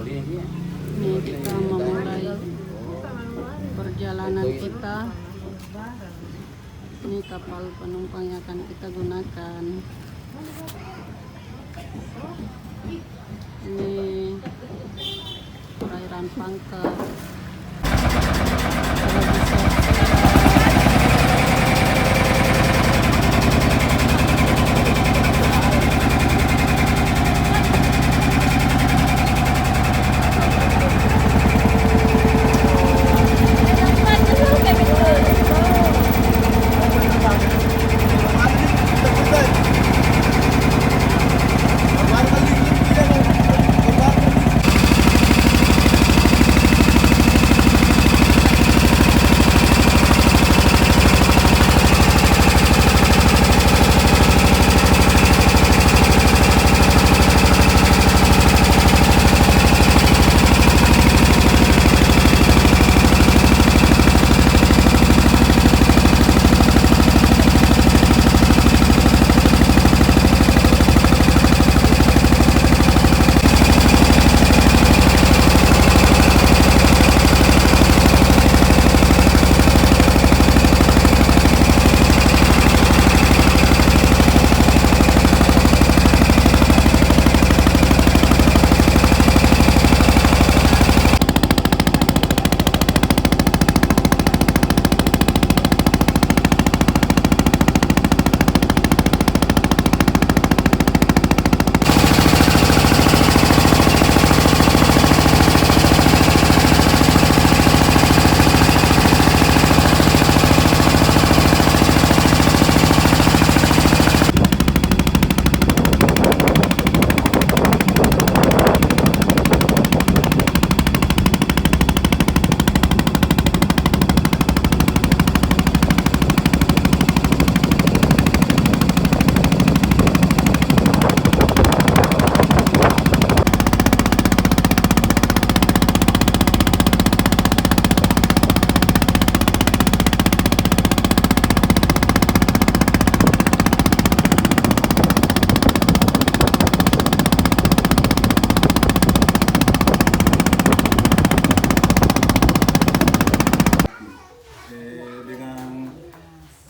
Ini kita memulai perjalanan kita. Ini kapal penumpang yang akan kita gunakan. Ini perairan Pangkep.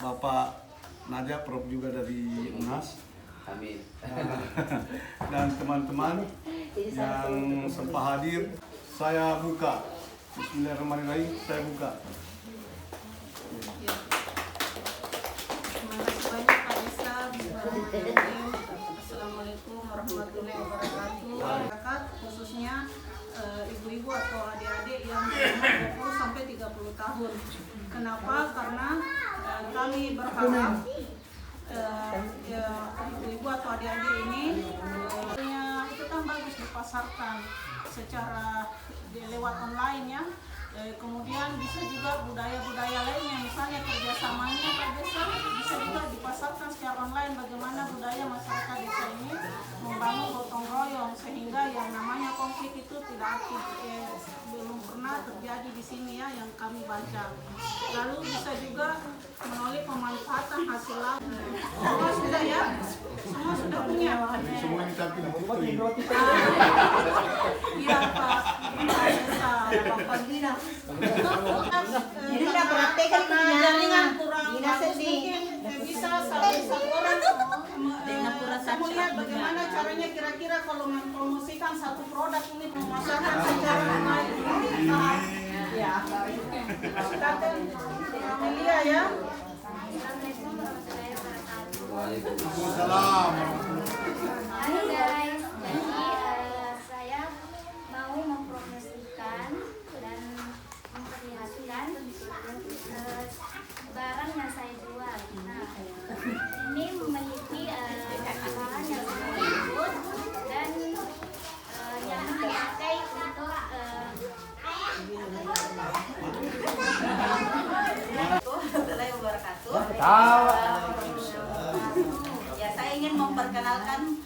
Bapak Nadia, Prof juga dari UNAS. Amin. Dan teman-teman yang sempat hadir, saya buka. Bismillahirrahmanirrahim, saya buka. Terima kasih banyak Pak Isa. Assalamualaikum warahmatullahi wabarakatuh. Khususnya ibu-ibu atau adik-adik yang berumur 20 sampai 30 tahun. Kenapa? Karena kami berharap ibu-ibu atau adik-adik ini itu kan bagus dipasarkan secara lewat online ya. Kemudian bisa juga budaya-budaya lainnya, misalnya kerjasamanya Pak Desa bisa juga dipasarkan secara online, bagaimana budaya masyarakat desa ini membangun gotong royong sehingga yang namanya konflik itu tidak belum pernah terjadi di sini ya, yang kami baca. Lalu bisa juga menolak pemanfaatan hasil laut. Semua sudah ya? Semua sudah punya? Semua ini tapi Iya Pak, Desa. Jadi udah praktek kan Jaringan kurang bagus mungkin bisa satu orang melihat bagaimana caranya kira-kira kalau mempromosikan satu produk ini pemasaran secara online. Ya, silakan Amelia ya. Waalaikumsalam. Halo guys, jadi saya mau mempromosikan dan memperlihatkan barang yang saya jual. Nah, ini memiliki bahan yang sangat lembut dan yang dipakai untuk Warahmatullahi wabarakatuh. Ya, saya ingin memperkenalkan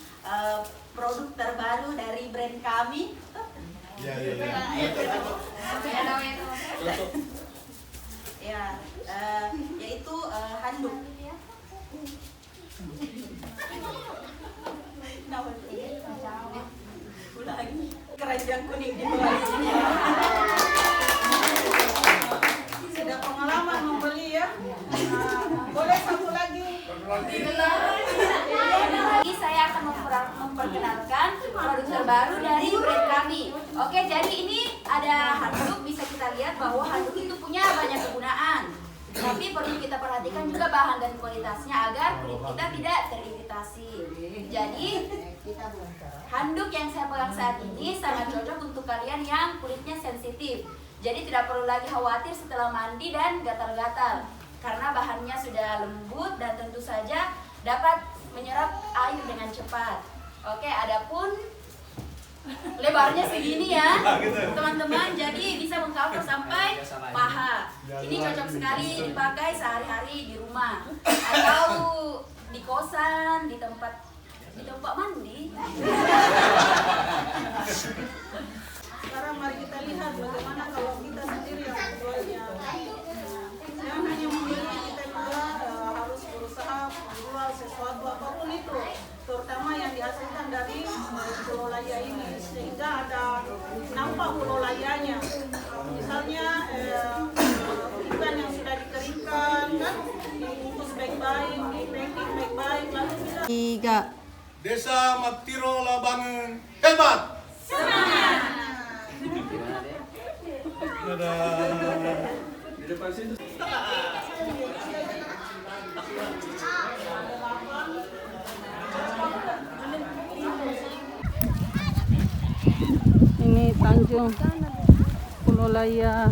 produk terbaru dari brand kami. Ya, yaitu handuk. Ulangi. keranjang kuning di bawah ini. Sudah pengalaman membeli ya. Boleh satu lagi. Ini saya akan memperkenalkan produk terbaru dari brand kami. Oke, jadi ini ada handuk, bisa kita lihat bahwa handuk itu punya banyak kegunaan. Tapi perlu kita perhatikan juga bahan dan kualitasnya agar kulit kita tidak teriritasi. Jadi, handuk yang saya pegang saat ini sangat cocok untuk kalian yang kulitnya sensitif. Jadi tidak perlu lagi khawatir setelah mandi dan gatal-gatal. Karena bahannya sudah lembut dan tentu saja dapat menyerap air dengan cepat. Oke, adapun lebarnya segini ya teman-teman, jadi bisa mengcover sampai paha. Ini cocok sekali dipakai sehari-hari di rumah atau di kosan, di tempat mandi. Sekarang mari kita lihat bagaimana kalau kita sendiri yang menjualnya. Jangan hanya membeli, kita juga harus berusaha menjual sesuatu apapun itu, terutama yang dihasilkan dari pulau laya ini, sehingga ada nampak pulau layanya. Misalnya ikan yang sudah dikeringkan kan, dibungkus baik-baik, di packing baik-baik, lalu bisa. Desa Matiro Labangen hebat. Dadah. Di depan situ. Ini Tanjung Pulau Laya